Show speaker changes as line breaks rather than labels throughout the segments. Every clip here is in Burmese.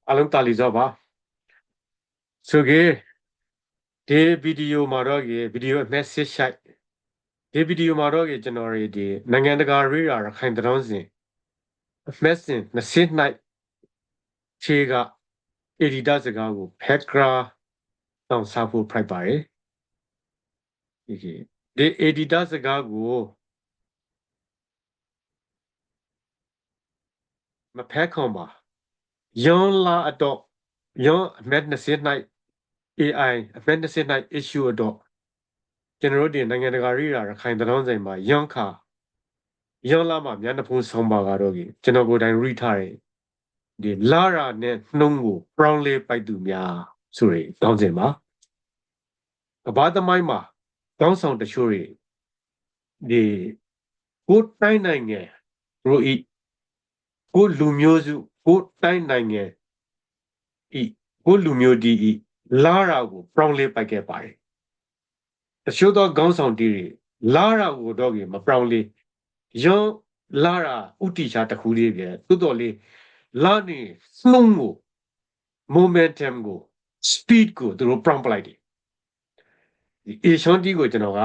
အားလုံးတာလီစောပါဆိုကေဒီဗီဒီယိုမှာတော့ဗီဒီယို message ရှိုက်ဒီဗီဒီယိုမှာတော့ကျွန်တော်တို့ဒီနိုင်ငံတကာရေးရာရခိုင်တောင်းစဉ် message 20နိုင်ခြေက editor စကားကို hacker တောင်းစားဖို့ဖိုက်ပါတယ်ဒီ editor စကားကိုမဖက်ခွန်ပါယွန်လာတော့ယွန်အမက်20နိုင် AI အမက်20နိုင် issue တော့ကျွန်တော်တို့ဒီနိုင်ငံတကာရေးရာရခိုင်တောင်းစဉ်မှာယွန်ခါယောလာမှာမျက်နှာဖုံးဆောင်ပါကတော့ကျွန်တော်ကိုယ်တိုင်ရိထားတယ်ဒီလာရာနဲ့နှုံးကို brown လေးပိုက်သူများဆိုရယ်တောင်းစင်ပါကဘာသမိုင်းမှာတောင်းဆောင်တချို့ဒီကိုတိုင်းနိုင်ငံရိုဤကိုလူမျိုးစုကိုတိုင်းနိုင်ငံဤကိုလူမျိုးဒီဤလာရာကို brown လေးပိုက်ခဲ့ပါတယ်တချို့သောခေါင်းဆောင်တီးလာရာကိုတော့မ brown လေးယောလာရာဥတီချာတခုလေးပြတိုးတော်လေးလာနေနှုံးကို momentum ကို speed ကိုသူတို့ prompt လိုက်တယ်ဒီ A ရှွန်တီကိုကျွန်တော်က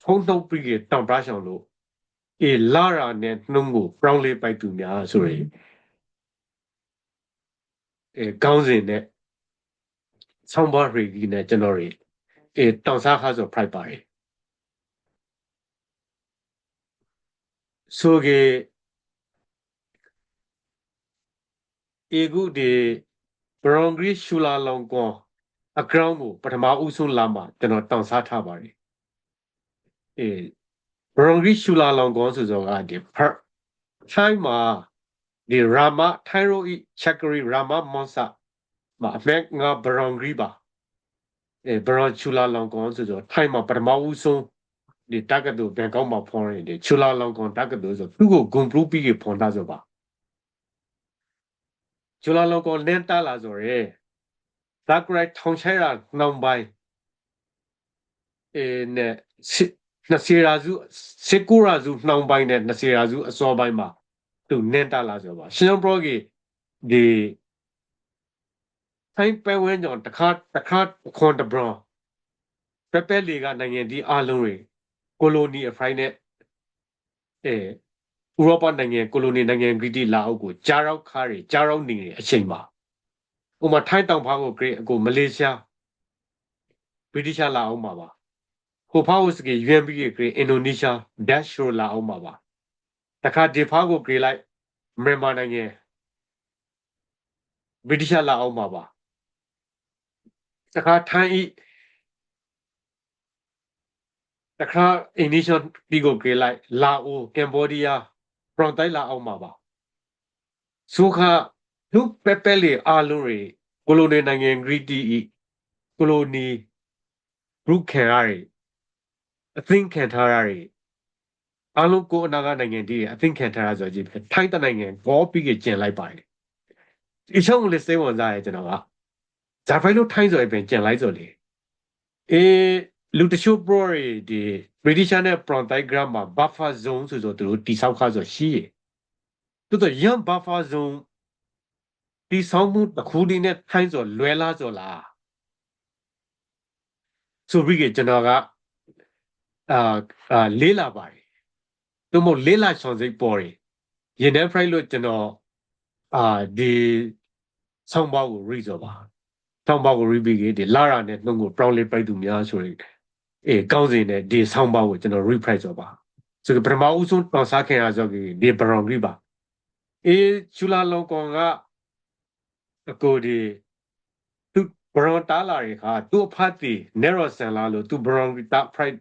ဖုံးနှုတ်ပြီးတောင်ပရဆောင်လို့လာရာနဲ့နှုံးကို brown လေးပိုက်သူများဆိုရင်ကောင်းစဉ်နဲ့ဆောင်းပါးရေကြီးနဲ့ကျွန်တော်တွေတောင်စားခါဆို price ပါတယ်ဆိုကေအခုဒီဘရွန်ဂရီရှူလာလောင်ကွန်အကောင့်ကိုပထမဦးဆုံးလာမှာကျွန်တော်တောင်စားထားပါတယ်ဘရွန်ဂရီရှူလာလောင်ကွန်ဆိုတော့ကဒီထိုင်းမှာဒီရာမထိုင်ရိုဤချက်ဂရီရာမမွန်ဆာမှာအမက်ငါဘရွန်ဂရီပါဘရွန်ရှူလာလောင်ကွန်ဆိုတော့ထိုင်းမှာပထမဦးဆုံးဒီတက္ကသိုလ်ဘန်ကောက်မှာဖွင့်ရတယ်ရှူလာလောင်ကွန်တက္ကသိုလ်ဆိုသူ့ကိုဂွန်ပရူပီကိုဖွင့်တာဆိုပါရှူလာလောင်ကွန်လန်တာလာဆိုရဲသက်ကရိုက်ထောင်ချိုင်ရာနှောင်ပိုင်းနဲ့20ရာစု19ရာစုနှောင်ပိုင်းနဲ့20ရာစုအစောပိုင်းမှာသူနင်းတာလာဆိုပါရှင်ပရောကြီးဒီထိုင်းပဲဝဲကြောင့်တခါခွန်တဘရွန်ပဲလီကနိုင်ငံဒီအားလုံးတွေကိုလိုနီအဖိုင်းနဲ့ဥရောပနိုင်ငံကိုလိုနီနိုင်ငံဂရီတီလာအောက်ကိုကြားရောက်ခါတွေကြားရောက်နေတဲ့အချိန်မှာဥမာထိုင်းတောင်ဖားကိုအခုမလေးရှားဗြိတိရှလာအောင်မှာပါဟိုဖားကိုစကေ UNP ကအင်ဒိုနီးရှားဒက်ရှိုလာအောင်မှာပါတခါဒီဖားကိုလိုက်မြန်မာနိုင်ငံဗြိတိရှလာအောင်မှာပါတခါထိုင်းတခါအိန္ဒိယဒီကိုလိုက်လာအိုကမ်ဘောဒီးယားပရွန်တိုင်းလာအောင်မှာပါဆိုခါသူပဲလေအားလုံးတွေကိုလိုနီနိုင်ငံဂရီတီကိုလိုနီဂရုခံရအသိခံထားရအားလုံးကိုအနာဂတ်နိုင်ငံတည်းအသိခံထားရဆိုကြည့်ထိုင်းတနိုင်ငံဘောပြီးကကျင်လိုက်ပါတယ်ဒီချုံလေးစိတ်ဝင်စားရကျွန်တော်ကဂျာဖိုင်လို့ထိုင်းဆိုရင်ကျင်လိုက်ဆိုလေလူတချို့ pro ဒီ British နဲ့ Frontier Gram မှာ buffer zone ဆိုသူတို့တိဆောက်ခါဆိုရှိရတိုးတော့ young buffer zone တိဆောက်မှုတစ်ခုတည်းနဲ့ထိုင်းဆိုလွယ်လားဆိုလားဆိုပြီးကကျွန်တော်ကလေးလာပါတယ်သူမို့လေးလာချောင်းစိတ်ပေါ်တယ်ရင်ထဲ flight လို့ကျွန်တော်ဒီဆောင်းပါကို read ဆိုပါဆောင်းပါကို read ပြီးဒီလာရာနဲ့နှုတ်ကို brown လေးပိုက်သူများဆိုရင်ကောင်းစင်နဲ့ဒီဆောင်းပါကိုကျွန်တော် refresh ဆိုပါဆိုတော့ပထမဦးဆုံးတောင်စားခင်အားဆိုဒီ brown ကြီးပါချူလာလောင်ကောင်ကအကိုဒီသူဘရွန်တားလာရခါသူအဖတ်တီနေရောဆန်လာလို့သူဘရွန်တာဖရိုက်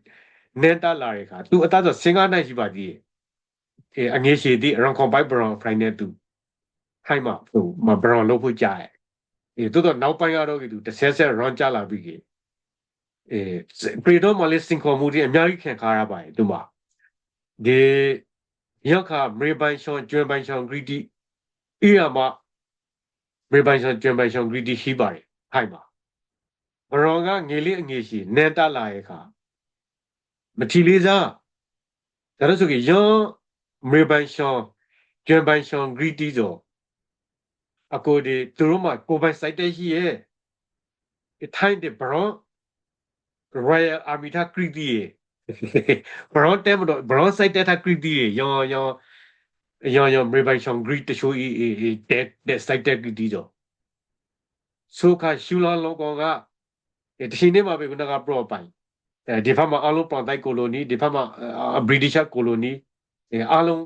နေတာလာရခါသူအသားဆိုစင်ကားနိုင်ရှိပါကြီးအငေးရှိသည်ရန်ကွန်ပိုက်ဘရွန်ဖရိုက်နေသူခိုင်းမှာသူမဘရွန်လို့ဖို့ကြားတိုးတော့နောက်ပိုင်းကတော့သူတစ်ဆက်ဆက်ရန်ကြလာပြီးပရီတော့မလေးစင်ကော်မူဒီအများကြီးခံခါရပါတယ်သူမှာဒီရောက်ခါမေဘိုင်ရှွန်ကျွမ်ဘိုင်ရှွန်ဂရီတီရမှာမေဘိုင်ရှွန်ကျွမ်ဘိုင်ရှွန်ဂရီတီရှိပါတယ်ခိုင်ပါဘရောကငေလေးအငေရှိနန်တလာရဲ့ခါမထီလေးစားဒါလို့ဆိုရင်ယောမေဘိုင်ရှွန်ကျွမ်ဘိုင်ရှွန်ဂရီတီဆို အကိုဒီသူတို့မှာကိုပိုင်စိုက်တဲ့ရှိရဲ့ထိုင်းတဲ့ဘရော Royal Army ထားခရီးတီးဘရောတဲမတော့ဘရောစိုက်တဲ့ထားခရီးတီးယောမေပိုင်ဆောင်ဂရီတချိုးတဲ့စိုက်တဲ့ခရီးတီးတော့ဆိုခါရှူလာလောကောင်ကတရှိနေမှာပဲကနကပရောပိုင်ဒီဖက်မှာအလုံးပန်တိုက်ကိုလိုနီဒီဖက်မှာဗြိတိရှကိုလိုနီအလုံး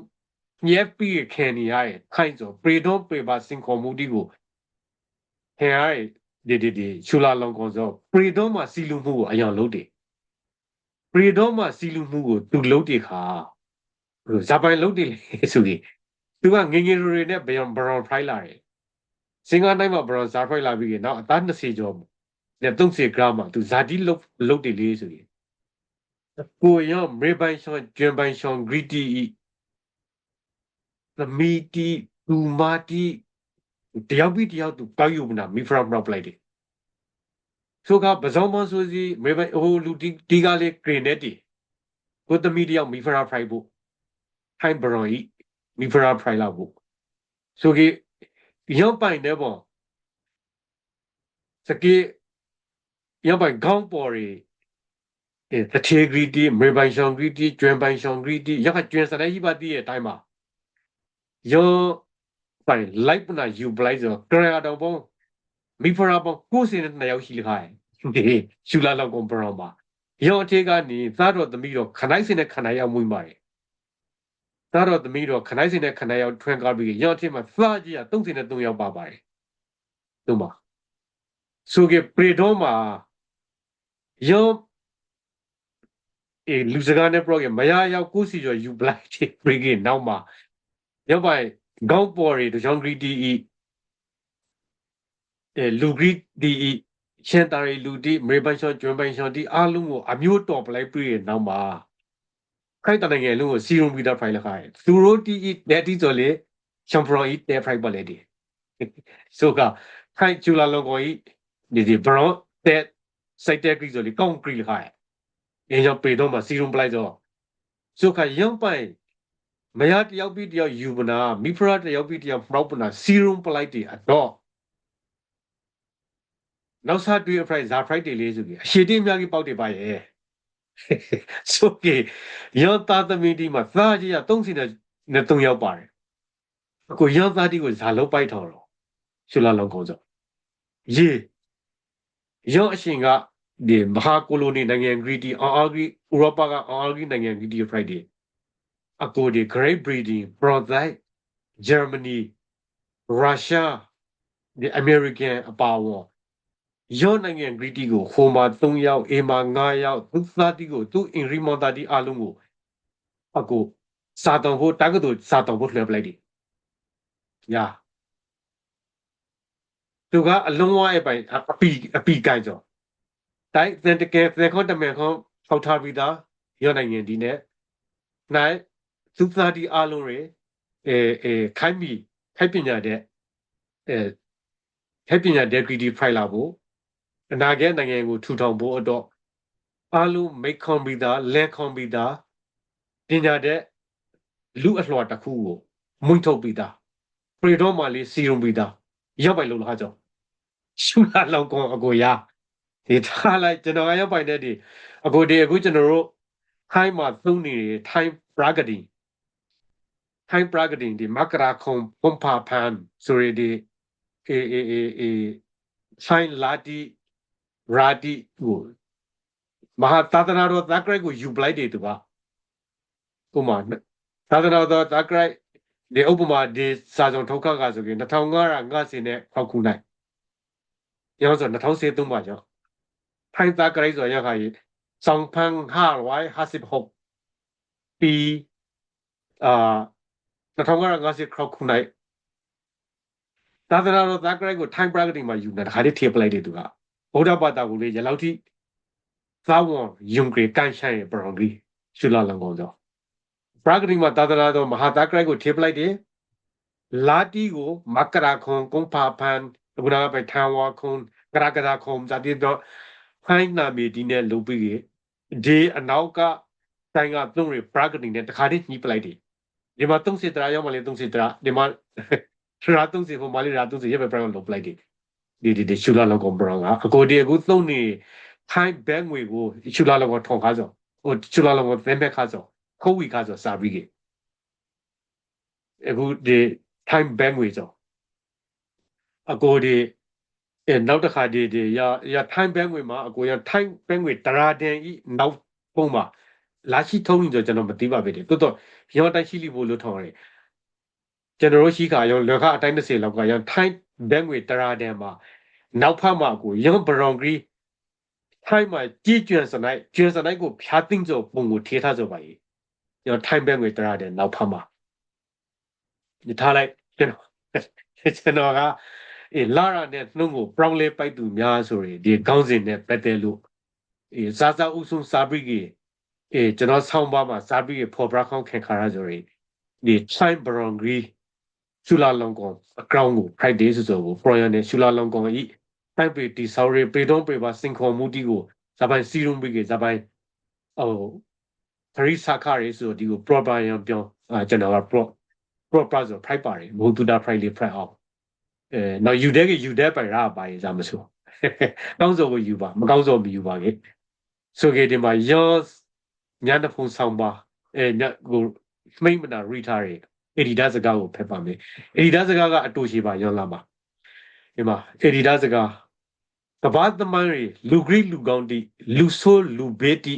ညက်ပြီးခံနေရတဲ့ခိုင်းဆိုပရီဒွန်ပေပါစင်ကွန်မူဒီကိုဟဲ့ဒီရှူလာလောကောင်ဆိုပရီဒွန်မှာစီလူမှုကိုအရင်လုပ်တယ်ပရီဒွန်မှာစီလူမှုကိုသူလုပ်တယ်ခါဇာပိုင်လုပ်တယ်လေဆိုပြီးသူကငငယ်တွေနဲ့ဘရောင်ဖရိုက်လာတယ်စင်ကာတိုင်းမှာဘရောင်ဇာဖရိုက်လာပြီးနောက်အသား20ကျော်နဲ့30ဂရမ်မှာသူဇာတိလုပ်တယ်လေဆိုပြီးကိုရောမေပိုင်ဆောင်ဂျန်ပိုင်ဆောင်ဂရီတီသမီတီသူမာတီတယောက်ပြီးတယောက်သူကောက်ယူမနာမီဖရာမပလိုက်တယ်ဆိုကပဇောင်းမဆိုစီမေပိုင်ဟိုလူတီကလေးဂရင်းနဲ့တီကိုသမီတယောက်မီဖရာဖရိုက်ဖို့ထိုင်းဘရောင်ဤမီဖရာဖရိုက်လာဖို့ဆိုကေရောပိုင်တဲ့ပေါ့စကေရောပိုင်ခေါင်းပေါ်ရီတထေဂရီတီမေပိုင်ဆောင်ဂရီတီကျွမ်ပိုင်ဆောင်ဂရီတီရခကျွမ်စတဲ့ဟိပါတီရဲ့အတိုင်းမှာယောပိုင်လိုက်ပနာယူပလိုက်ဆိုကရတော်ပုံမီဖရာပုံကိုစင်းတဲ့နှစ်ယောက်ရှိခိုင်းဒီရှူလာလောက်ကောင်ပရောမှာယောအထေကနေသားတော်သမီးတော်ခနိုင်စင်းတဲ့ခနိုင်ရောက်မွေးပါတယ်သားတော်သမီးတော်ခနိုင်စင်းတဲ့ခနိုင်ရောက်ထွန်းကားပြီးယောအထေမှာသားကြီးက33ယောက်ပါပါတယ်သူမှာဆိုကေပရီဒွန်မှာယောလူစကားနဲ့ပရောကမရရောက်ကိုစီကျော်ယူပလိုက်ချေပရီကေနောက်မှာရောက်ပိုင်ကောင်းပေါ်ရီတို့ဂျွန်ဂရီတီလူဂရီတီရှန်တာရီလူတီမေပိုင်ရှော့ဂျွန်ပိုင်ရှော့တီအားလုံးကိုအမျိုးတော်ပလိုက်ပြီးရနောက်မှာခိုင်တနိုင်ငံလုံးကိုစီရုံမီတာဖိုင်လာခိုင်းသူတို့တီတဲ့တီဆိုလေချန်ပရိုဤတဲ့ဖိုင်ပါလေဒီဆိုကခိုင်ကျူလာလောကိုဤဒီဘရောတဲ့စိုက်တဲ့ဂရီဆိုလေကောင်းဂရီလာခိုင်းအင်းကြောင့်ပေတော့မှာစီရုံပလိုက်တော့ဆိုခါရုံပိုင်မရတယောက်ပြီးတယောက်ယူပနာမိဖရာတယောက်ပြီးတယောက်မောက်ပနာစီရုံပလိုက်တယ်အတော့နောက်စားတွေ့အဖရိုက်ဇာဖရိုက်တယ်လေးဆိုပြီးအရှိတိအများကြီးပေါက်တယ်ပါရဲ့ဆိုကေယောသားသမီးဒီမှာသားကြီးက30နဲ့3ယောက်ပါတယ်အခုယောသားဒီကိုဇာလုံးပိုက်ထော်တော့ရှူလာလုံးကောဆိုရေယောအရှင်ကဒီမဟာကိုလိုနီနိုင်ငံဂရီတီအော်ဂရီဥရောပကအော်ဂရီနိုင်ငံဂရီတီဖရိုက်တယ်အခုဒီ Great Britain, Brunei, Germany, Russia, the American အပါအဝင်ရောနိုင်ငံဂရီတီကိုဟိုမှာ3ယောက်အေမှာ9ယောက်သူသားတီကိုသူအင်ရီမော်တာတီအားလုံးကိုအခုစာတောင်ဖို့တက္ကသိုလ်စာတောင်ဖို့လှည့်ပလိုက်တယ်။ညာသူကအလုံးဝအပိုင်အပီကိုင်းဆိုတိုင်းသင်တကယ်သင်ခွန်တမန်ခွန်ထောက်ထားပြီးသားရောနိုင်ငံဒီနဲ့နိုင်သူသားတီအားလုံးတွေခိုင်းပြီးခိုက်ပညာတဲ့ခိုက်ပညာတဲ့ဂရီတီဖိုင်လာဖို့အနာဂတ်နိုင်ငံကိုထူထောင်ဖို့အတွက်အားလုံးမိတ်ခွန်ပြီးသားလက်ခွန်ပြီးသားပညာတဲ့လူအလှော်တစ်ခုကိုမွင့်ထုတ်ပြီးသားပရီတော့မှလေးစီရုံပြီးသားရောက်ပိုင်လို့လားကြောင့်ရှူလာလောက်ကောအကိုရဒီထားလိုက်ကျွန်တော်ရောက်ပိုင်တဲ့ဒီအခုကျွန်တော်တို့ထိုင်းမှာသုံးနေတယ်ထိုင်းပရာဂတိထိုင်းပရာဂတိဒီမကရာခုံပုံဖာဖန်ဆိုရဒီထိုင်းလာတီရာတီကိုမဟာသာသနာတော်သက်ကရိုက်ကိုယူပလိုက်တယ်သူကဥပမာသာသနာတော်သက်ကရိုက်ဒီဥပမာဒီစာစုံထုတ်ခါကဆိုရင်2550နဲ့ဖောက်ခုနိုင်ရောဆို2013ပါကြောင့်ထိုင်းသက်ကရိုက်ဆိုရခါကြီး2556ปี2550ခောက်ခုနိုင်သာသနာတော်သက်ကရိုက်ကိုထိုင်းပရာဂတိမှာယူနေတခါတည်းထည့်ပလိုက်တယ်သူကဗုဒ္ဓဘာသာကိုလေရလောက်ထိသာဝန်ယုံကြည်ကန်ဆိုင်ပရောဂီရှုလာလံကောကြောပရာဂတိမှာသာသနာတော်မဟာသက်ကရိုက်ကိုထည့်ပလိုက်တယ်လာတီကိုမကရာခွန်ကုံဖာဖန်ဘုရားပဲထံဝါခွန်ကရကရာခွန်ဇာတိတော့ဖိုင်းနာမီဒီနဲ့လုပ်ပြီးဒီအနောက်ကဆိုင်ကသုံးရပရာဂတိနဲ့တခါတည်းညှိပလိုက်တယ်ဒီမှာ30တရာရောက်မှလေ30တရာဒီမှာ ရာတုံးစီပေါ်မာလီရာတုံးစီရပဲပရောင်းလုပ်လိုက်ဒီရှူလာလောကောင်ပရောင်းကအကိုဒီအခုသုံးနေထိုင်းဘက်ငွေကိုရှူလာလောကောင်ထောင်ခါစောဟိုရှူလာလောကောင်သင်ဘက်ခါစောခိုးဝီခါစောစာပြီးကေအခုဒီထိုင်းဘက်ငွေစောအကိုဒီနောက်တစ်ခါဒီရထိုင်းဘက်ငွေမှာအကိုရထိုင်းဘက်ငွေတရာတန်ဤနောက်ပုံမှာလာရှိထုံးနေဆိုကျွန်တော်မသိပါပဲတော်တော်ရောတိုင်းရှိလိဖို့လို့ထောင်းရတယ်ကျွန်တော်တို့ရှိခါရောလောကအတိုင်း30လောက်ကရောထိုင်းဘက်ငွေတရာတန်မှာနောက်ဖက်မှာကိုရောဘရောင်ဂရီထိုင်းမှာကြီးကျွန်းစနိုက်ကိုဖြားသိမ့်ဆိုပုံကိုထေးထားဆိုပါကြီးရောထိုင်းဘက်ငွေတရာတန်နောက်ဖက်မှာဒီထားလိုက်ကျွန်တော်ကလာရနဲ့နှုံးကိုပရောင်းလေးပိုက်သူများဆိုရင်ဒီခေါင်းစဉ်နဲ့ပတ်သက်လို့စားဥဆုံးစားပြီးကြီးကျွန်တော်ဆောင်းပါမှာစားပြီးဖော်ပြခေါင်းခင်ခါရဆိုရင်ဒီချိုင်းဘရောင်ဂရီရှူလာလုံကောင်အကောင့်ကို Friday ဆိုကို Proyan နဲ့ရှူလာလုံကောင်ဤတိုက်ပေတီဆော်ရီပေတုံးပေပါစင်ခေါ်မှုတီကိုဇပိုင်းစီရုံးပြီးကဇပိုင်းခရီးစာခရီးဆိုဒီကို proper ရံပြောင်းကျွန်တော်က proper ဆို Friday ပါတယ်ဘုသူတာ Friday အောင်နောက်ယူတဲ့ပိုင်ရပါရင်စားမဆိုကောင်းစောကိုယူပါမကောင်းစောမယူပါခဲ့ဆိုကြဒီမှာရောညတဖုံဆောင်ပါညကိုမိမ့်မနာရီထားရအေဒီဒါစကားကိုဖက်ပါမယ်အေဒီဒါစကားကအတူရှိပါရောလာပါဒီမှာအေဒီဒါစကားကဘာသမိုင်းရီလူဂရိလူကောင်းတိလူဆိုးလူဘေးတိ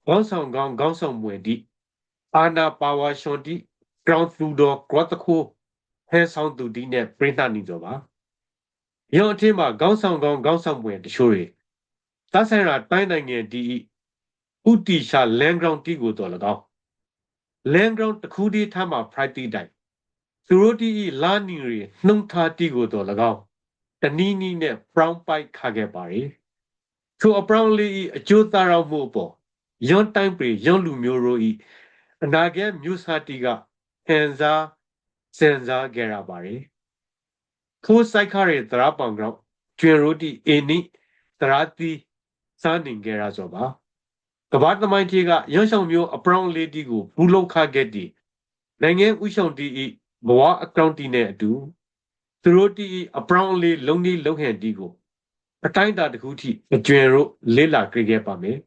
ခေါင်းဆောင်ကောင်းခေါင်းဆောင်မွေတိအာနာပါဝါရှွန်တိဂရောင်းဖလူတော်ဂရတ်တခိုဟဲဆောင်သူတိနဲ့ပြိဿနီဆိုပါရောအထင်းမှာခေါင်းဆောင်ကောင်းခေါင်းဆောင်မွေတချို့တွေသဆိုင်ရာတိုင်းနိုင်ငံဒီဥတီရှာလန်ဂရောင်းတိကိုတော်၎င်းလန်ဂရောင်းတခုတည်းထားမှာ Friday တိုင်းသူတို့တီလာနီရီနှုံထားတိကိုတော်၎င်းတနီးနီးနဲ့ brown pipe ခါခဲ့ပါရီထိုအပရောင်းလေးအကျိုးသားရောက်မှုပေါ်ရွန်တိုင်းပေရွန်လူမျိုးတို့ဤအနာဂတ်မျိုးစားတီကဟန်စားစင်စားကြရပါရီထိုးဆိုင်ခရဲသရာပောင်ကြောင့်ကျွင်ရိုတီအနိသရာတီစားနေကြရဆိုပါကဘာသမိုင်းတီကရွန်ဆောင်မျိုးအပရောင်းလေးတီကိုဘူးလုံးခခဲ့တီနိုင်ငံဥဆောင်တီဤဘဝအကောင့်တီနဲ့အတူသူတို့တီအပရောင်းလေးလုံးကြီးလုံးဟန်တီကိုအတိုင်းတာတစ်ခုထိအကျွင်တို့လေးလာကြခဲ့ပါမယ်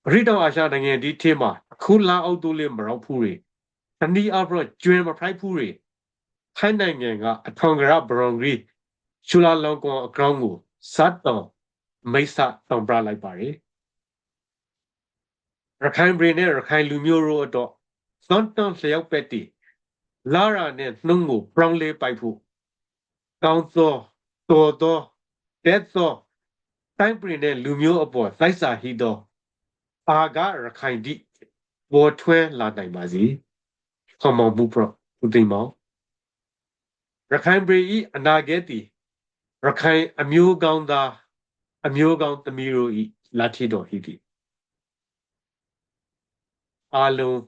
ပရိတောင်အာရှနိုင်ငံဒီထဲမှာအခုလာအောက်တိုးလေးမရောက်ဖူးတွေတနည်းအားဖြင့်ကျွင်မဖိုက်ဖူးတွေထိုင်းနိုင်ငံကအထောင်ကရဘရောင်ဂရီရှူလာလောင်ကွန်အကောင့်ကိုစတ်တော်မိတ်ဆတောင်ပြလိုက်ပါတယ်ရခိုင်ပြည်နဲ့ရခိုင်လူမျိုးတို့တော့သွန်တန်လျောက်ပက်တီလာရာနဲ့နှုံးကိုပရောင်းလေးပိုက်ဖို့ကောင်းသောတော်သောတဲ့သောတိုင်းပြည်နဲ့လူမျိုးအပေါ်လိုက်စာဟီသောအာဂရခိုင်ဒီပေါ်ထွဲလာနိုင်ပါစေခမောင်ဘူးပရဦးသိမ်းမောင်ရခိုင်ပြည်ဤအနာဂတ်တီရခိုင်အမျိုးကောင်းသားအမျိုးကောင်းသမီးတို့ဤလာထီတော်ဟီတီအားလုံး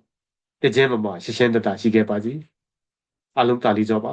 တကြဲမမရှိရှင်းတတာရှိခဲ့ပါစေအားလုံးတာလီကြောပါ